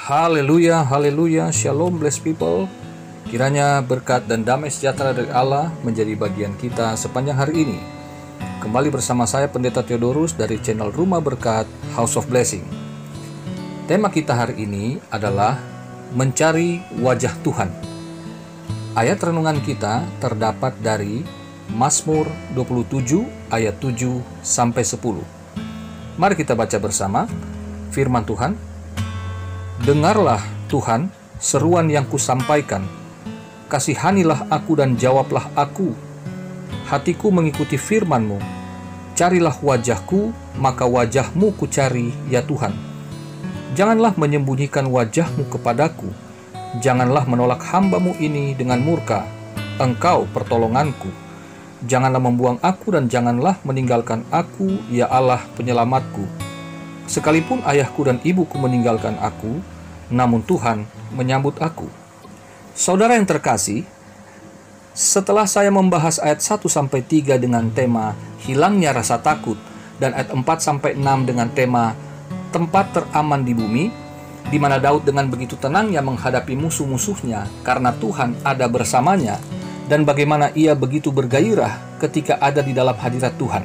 Haleluya, haleluya, shalom blessed people. Kiranya berkat dan damai sejahtera dari Allah menjadi bagian kita sepanjang hari ini. Kembali bersama saya Pendeta Theodorus dari channel Rumah Berkat House of Blessing. Tema kita hari ini adalah mencari wajah Tuhan. Ayat renungan kita terdapat dari Mazmur 27 ayat 7 sampai 10. Mari kita baca bersama firman Tuhan. Dengarlah Tuhan seruan yang kusampaikan, kasihanilah aku dan jawablah aku. Hatiku mengikuti firman-Mu, carilah wajahku, maka wajah-Mu kucari ya Tuhan. Janganlah menyembunyikan wajah-Mu kepadaku, janganlah menolak hamba-Mu ini dengan murka, Engkau pertolonganku. Janganlah membuang aku dan janganlah meninggalkan aku, ya Allah penyelamatku. Sekalipun ayahku dan ibuku meninggalkan aku, namun Tuhan menyambut aku. Saudara yang terkasih, setelah saya membahas ayat 1-3 dengan tema hilangnya rasa takut dan ayat 4-6 dengan tema tempat teraman di bumi, di mana Daud dengan begitu tenangnya menghadapi musuh-musuhnya karena Tuhan ada bersamanya, dan bagaimana ia begitu bergairah ketika ada di dalam hadirat Tuhan.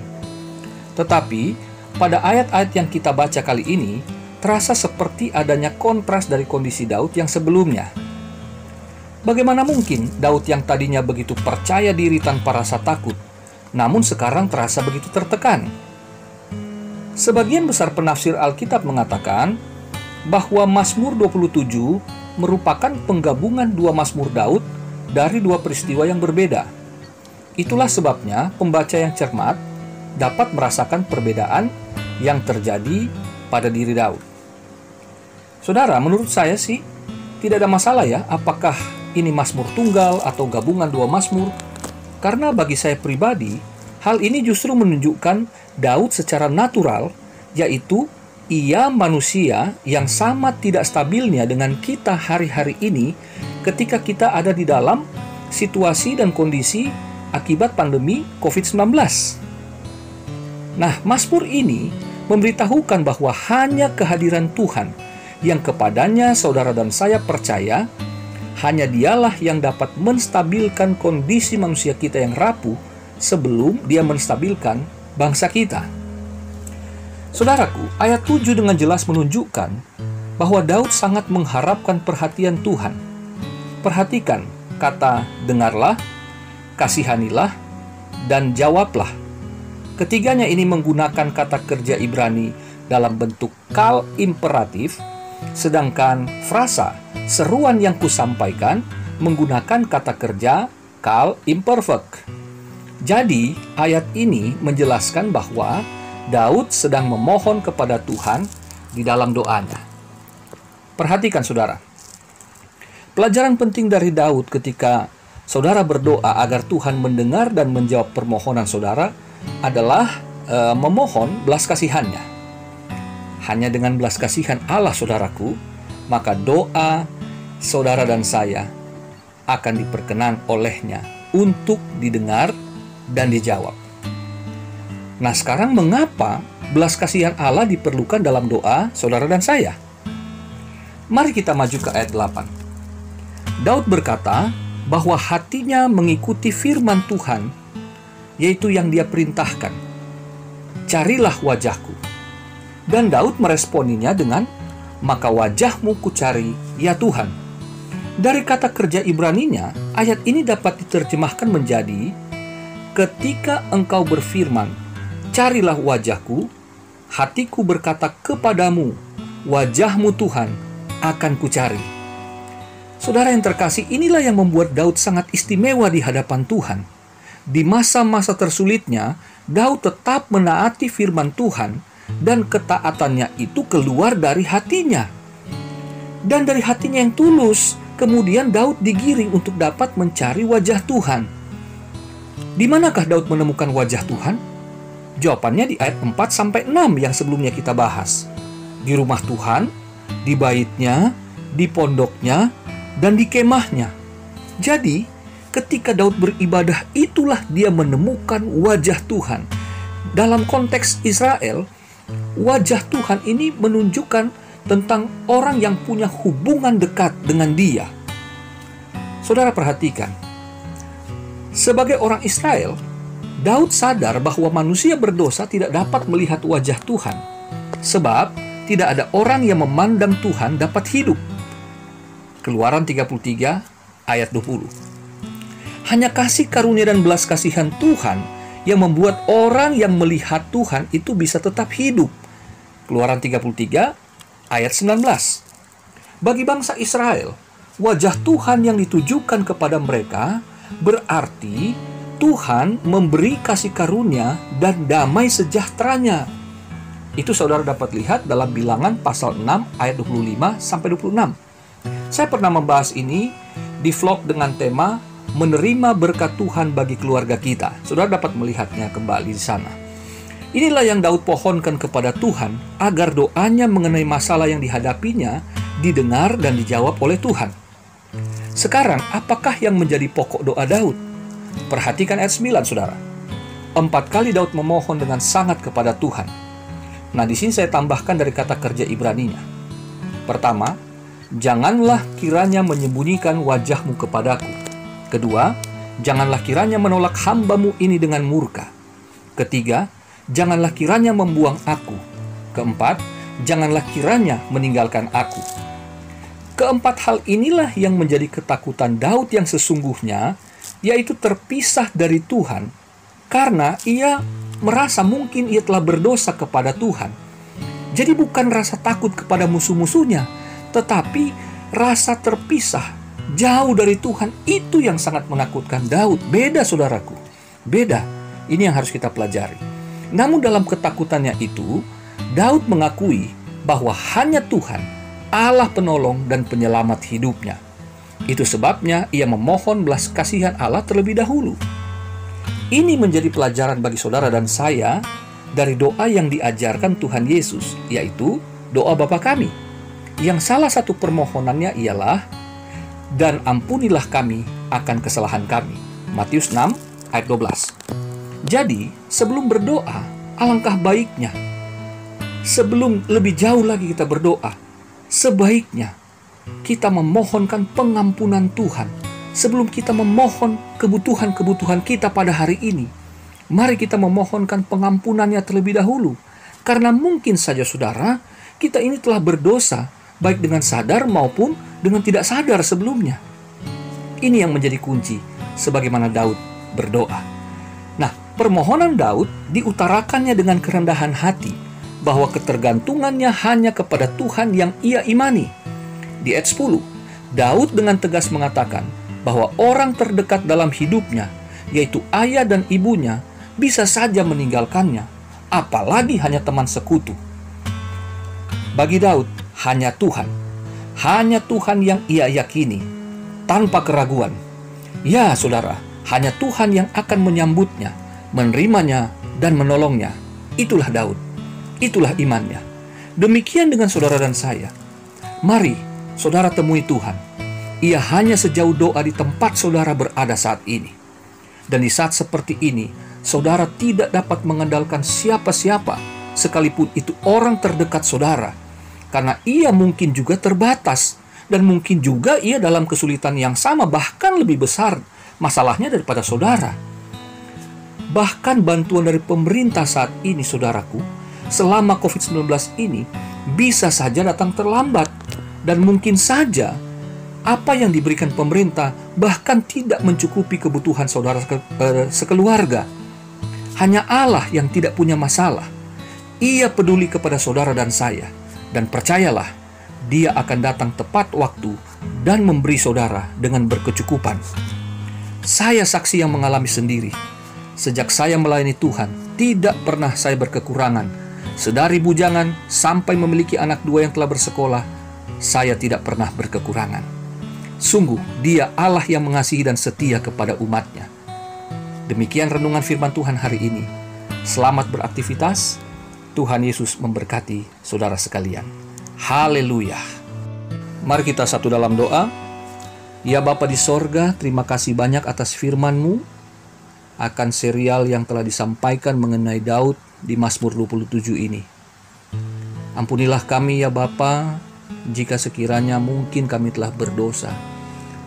Tetapi pada ayat-ayat yang kita baca kali ini, terasa seperti adanya kontras dari kondisi Daud yang sebelumnya. Bagaimana mungkin Daud yang tadinya begitu percaya diri tanpa rasa takut, namun sekarang terasa begitu tertekan? Sebagian besar penafsir Alkitab mengatakan bahwa Mazmur 27 merupakan penggabungan dua Mazmur Daud dari dua peristiwa yang berbeda. Itulah sebabnya pembaca yang cermat dapat merasakan perbedaan yang terjadi pada diri Daud. Saudara, menurut saya sih tidak ada masalah ya apakah ini Mazmur tunggal atau gabungan dua Mazmur, karena bagi saya pribadi hal ini justru menunjukkan Daud secara natural, yaitu ia manusia yang sama tidak stabilnya dengan kita hari-hari ini ketika kita ada di dalam situasi dan kondisi akibat pandemi COVID-19. Nah, Mazmur ini memberitahukan bahwa hanya kehadiran Tuhan yang kepadanya saudara dan saya percaya, hanya dialah yang dapat menstabilkan kondisi manusia kita yang rapuh sebelum dia menstabilkan bangsa kita. Saudaraku, ayat 7 dengan jelas menunjukkan bahwa Daud sangat mengharapkan perhatian Tuhan. Perhatikan kata dengarlah, kasihanilah, dan jawablah. Ketiganya ini menggunakan kata kerja Ibrani dalam bentuk kal imperatif, sedangkan frasa seruan yang kusampaikan menggunakan kata kerja kal imperfect. Jadi, ayat ini menjelaskan bahwa Daud sedang memohon kepada Tuhan di dalam doanya. Perhatikan saudara, pelajaran penting dari Daud ketika saudara berdoa agar Tuhan mendengar dan menjawab permohonan saudara adalah memohon belas kasihannya. Hanya dengan belas kasihan Allah saudaraku, maka doa saudara dan saya akan diperkenan olehnya untuk didengar dan dijawab. Nah, sekarang mengapa belas kasihan Allah diperlukan dalam doa saudara dan saya? Mari kita maju ke ayat 8. Daud berkata bahwa hatinya mengikuti firman Tuhan, yaitu yang dia perintahkan, carilah wajahku. Dan Daud meresponinya dengan, maka wajah-Mu kucari ya Tuhan. Dari kata kerja Ibraninya, ayat ini dapat diterjemahkan menjadi, ketika engkau berfirman, carilah wajahku, hatiku berkata kepadamu, wajah-Mu Tuhan akan kucari. Saudara yang terkasih, inilah yang membuat Daud sangat istimewa di hadapan Tuhan. Di masa-masa tersulitnya, Daud tetap menaati firman Tuhan dan ketaatannya itu keluar dari hatinya. Dan dari hatinya yang tulus, kemudian Daud digiring untuk dapat mencari wajah Tuhan. Di manakah Daud menemukan wajah Tuhan? Jawabannya di ayat 4-6 yang sebelumnya kita bahas. Di rumah Tuhan, di baitnya, di pondoknya, dan di kemahnya. Jadi, ketika Daud beribadah, itulah dia menemukan wajah Tuhan. Dalam konteks Israel, wajah Tuhan ini menunjukkan tentang orang yang punya hubungan dekat dengan Dia. Saudara perhatikan, sebagai orang Israel, Daud sadar bahwa manusia berdosa tidak dapat melihat wajah Tuhan, sebab tidak ada orang yang memandang Tuhan dapat hidup. Keluaran 33 ayat 20. Hanya kasih karunia dan belas kasihan Tuhan yang membuat orang yang melihat Tuhan itu bisa tetap hidup. Keluaran 33 ayat 19. Bagi bangsa Israel, wajah Tuhan yang ditujukan kepada mereka berarti Tuhan memberi kasih karunia dan damai sejahteranya. Itu saudara dapat lihat dalam Bilangan pasal 6 ayat 25 sampai 26. Saya pernah membahas ini di vlog dengan tema menerima berkat Tuhan bagi keluarga kita. Saudara dapat melihatnya kembali di sana. Inilah yang Daud pohonkan kepada Tuhan agar doanya mengenai masalah yang dihadapinya didengar dan dijawab oleh Tuhan. Sekarang, apakah yang menjadi pokok doa Daud? Perhatikan ayat 9, saudara. 4 kali Daud memohon dengan sangat kepada Tuhan. Nah, di sini saya tambahkan dari kata kerja Ibraninya. Pertama, janganlah kiranya menyembunyikan wajahmu kepadaku. Kedua, janganlah kiranya menolak hamba-Mu ini dengan murka. Ketiga, janganlah kiranya membuang aku. Keempat, janganlah kiranya meninggalkan aku. Keempat hal inilah yang menjadi ketakutan Daud yang sesungguhnya, yaitu terpisah dari Tuhan, karena ia merasa mungkin ia telah berdosa kepada Tuhan. Jadi bukan rasa takut kepada musuh-musuhnya, tetapi rasa terpisah jauh dari Tuhan, itu yang sangat menakutkan Daud. Beda, saudaraku, beda. Ini yang harus kita pelajari. Namun dalam ketakutannya itu, Daud mengakui bahwa hanya Tuhan, Allah penolong dan penyelamat hidupnya. Itu sebabnya ia memohon belas kasihan Allah terlebih dahulu. Ini menjadi pelajaran bagi saudara dan saya dari doa yang diajarkan Tuhan Yesus, yaitu doa Bapa kami, yang salah satu permohonannya ialah, dan ampunilah kami akan kesalahan kami. Matius 6 ayat 12. Jadi, sebelum berdoa, alangkah baiknya, sebelum lebih jauh lagi kita berdoa, sebaiknya kita memohonkan pengampunan Tuhan. Sebelum kita memohon kebutuhan-kebutuhan kita pada hari ini, mari kita memohonkan pengampunannya terlebih dahulu. Karena mungkin saja saudara, kita ini telah berdosa, baik dengan sadar maupun dengan tidak sadar sebelumnya. Ini yang menjadi kunci sebagaimana Daud berdoa. Nah, permohonan Daud diutarakannya dengan kerendahan hati bahwa ketergantungannya hanya kepada Tuhan yang ia imani. Di ayat 10, Daud dengan tegas mengatakan bahwa orang terdekat dalam hidupnya, yaitu ayah dan ibunya, bisa saja meninggalkannya, apalagi hanya teman sekutu. Bagi Daud, hanya Tuhan yang ia yakini, tanpa keraguan. Ya, saudara, hanya Tuhan yang akan menyambutnya, menerimanya, dan menolongnya. Itulah Daud, itulah imannya. Demikian dengan saudara dan saya. Mari, saudara temui Tuhan. Ia hanya sejauh doa di tempat saudara berada saat ini. Dan di saat seperti ini, saudara tidak dapat mengandalkan siapa-siapa, sekalipun itu orang terdekat saudara. Karena ia mungkin juga terbatas, dan mungkin juga ia dalam kesulitan yang sama, bahkan lebih besar masalahnya daripada saudara. Bahkan bantuan dari pemerintah saat ini, saudaraku, selama COVID-19 ini, bisa saja datang terlambat. Dan mungkin saja apa yang diberikan pemerintah bahkan tidak mencukupi kebutuhan saudara sekeluarga. Hanya Allah yang tidak punya masalah. Ia peduli kepada saudara dan saya. Dan percayalah, Dia akan datang tepat waktu dan memberi saudara dengan berkecukupan. Saya saksi yang mengalami sendiri. Sejak saya melayani Tuhan, tidak pernah saya berkekurangan. Sedari bujangan sampai memiliki anak 2 yang telah bersekolah, saya tidak pernah berkekurangan. Sungguh, Dia Allah yang mengasihi dan setia kepada umatnya. Demikian renungan firman Tuhan hari ini. Selamat beraktivitas. Tuhan Yesus memberkati saudara sekalian. Haleluya. Mari kita satu dalam doa. Ya Bapa di sorga, terima kasih banyak atas firman-Mu, akan serial yang telah disampaikan mengenai Daud di Mazmur 27 ini. Ampunilah kami ya Bapa, jika sekiranya mungkin kami telah berdosa,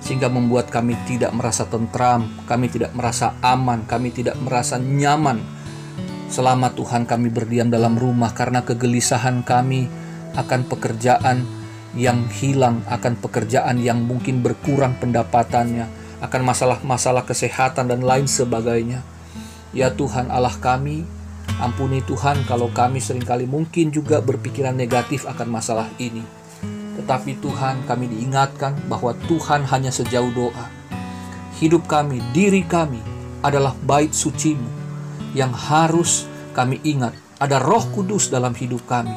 sehingga membuat kami tidak merasa tentram, kami tidak merasa aman, kami tidak merasa nyaman selama Tuhan kami berdiam dalam rumah, karena kegelisahan kami akan pekerjaan yang hilang, akan pekerjaan yang mungkin berkurang pendapatannya, akan masalah-masalah kesehatan dan lain sebagainya. Ya Tuhan Allah kami, ampuni Tuhan kalau kami seringkali mungkin juga berpikiran negatif akan masalah ini. Tetapi Tuhan, kami diingatkan bahwa Tuhan hanya sejauh doa. Hidup kami, diri kami adalah bait suci-Mu yang harus kami ingat. Ada Roh Kudus dalam hidup kami.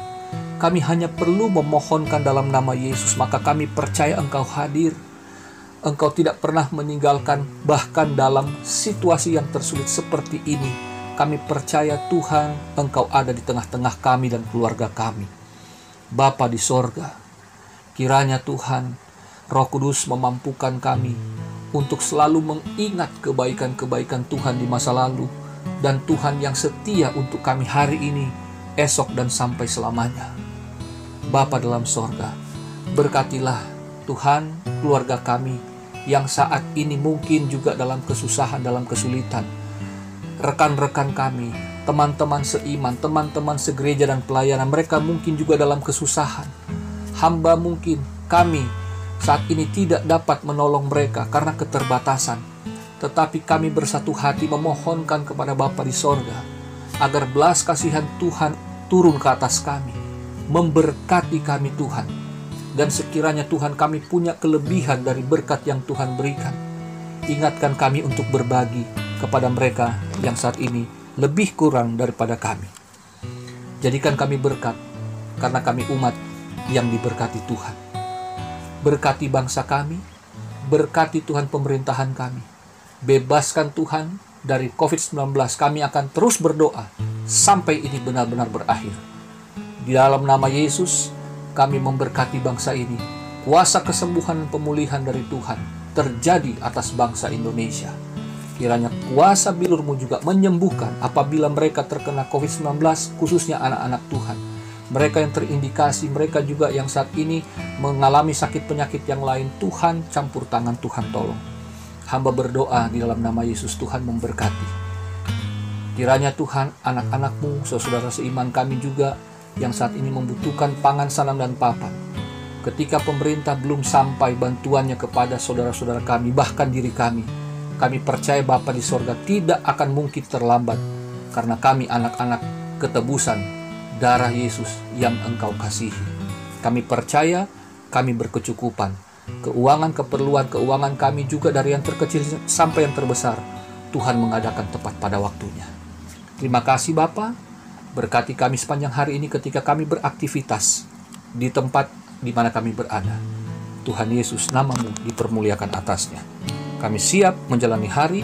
Kami hanya perlu memohonkan dalam nama Yesus, maka kami percaya Engkau hadir. Engkau tidak pernah meninggalkan, bahkan dalam situasi yang tersulit seperti ini. Kami percaya Tuhan, Engkau ada di tengah-tengah kami dan keluarga kami. Bapa di sorga, kiranya Tuhan, Roh Kudus memampukan kami untuk selalu mengingat kebaikan-kebaikan Tuhan di masa lalu, dan Tuhan yang setia untuk kami hari ini, esok dan sampai selamanya. Bapa dalam sorga, berkatilah Tuhan keluarga kami yang saat ini mungkin juga dalam kesusahan, dalam kesulitan. Rekan-rekan kami, teman-teman seiman, teman-teman segereja dan pelayanan, mereka mungkin juga dalam kesusahan. Hamba mungkin, kami saat ini tidak dapat menolong mereka karena keterbatasan. Tetapi kami bersatu hati memohonkan kepada Bapa di sorga, agar belas kasihan Tuhan turun ke atas kami, memberkati kami Tuhan. Dan sekiranya Tuhan kami punya kelebihan dari berkat yang Tuhan berikan, ingatkan kami untuk berbagi kepada mereka yang saat ini lebih kurang daripada kami. Jadikan kami berkat, karena kami umat yang diberkati Tuhan. Berkati bangsa kami, berkati Tuhan pemerintahan kami. Bebaskan Tuhan dari COVID-19. Kami akan terus berdoa sampai ini benar-benar berakhir. Di dalam nama Yesus, kami memberkati bangsa ini. Kuasa kesembuhan dan pemulihan dari Tuhan terjadi atas bangsa Indonesia. Kiranya kuasa bilur-Mu juga menyembuhkan apabila mereka terkena COVID-19, khususnya anak-anak Tuhan. Mereka yang terindikasi, mereka juga yang saat ini mengalami sakit penyakit yang lain, Tuhan campur tangan, Tuhan tolong. Hamba berdoa di dalam nama Yesus, Tuhan memberkati. Kiranya Tuhan, anak-anak-Mu, saudara seiman kami juga yang saat ini membutuhkan pangan, sanam, dan papan. Ketika pemerintah belum sampai bantuannya kepada saudara-saudara kami, bahkan diri kami percaya Bapa di sorga tidak akan mungkin terlambat, karena kami anak-anak ketebusan darah Yesus yang Engkau kasihi. Kami percaya kami berkecukupan. Keuangan, keperluan keuangan kami juga dari yang terkecil sampai yang terbesar, Tuhan mengadakan tepat pada waktunya. Terima kasih Bapa, berkati kami sepanjang hari ini ketika kami beraktivitas di tempat di mana kami berada. Tuhan Yesus, nama-Mu dipermuliakan atasnya. Kami siap menjalani hari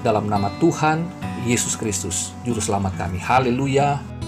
dalam nama Tuhan Yesus Kristus, Juru Selamat kami. Haleluya.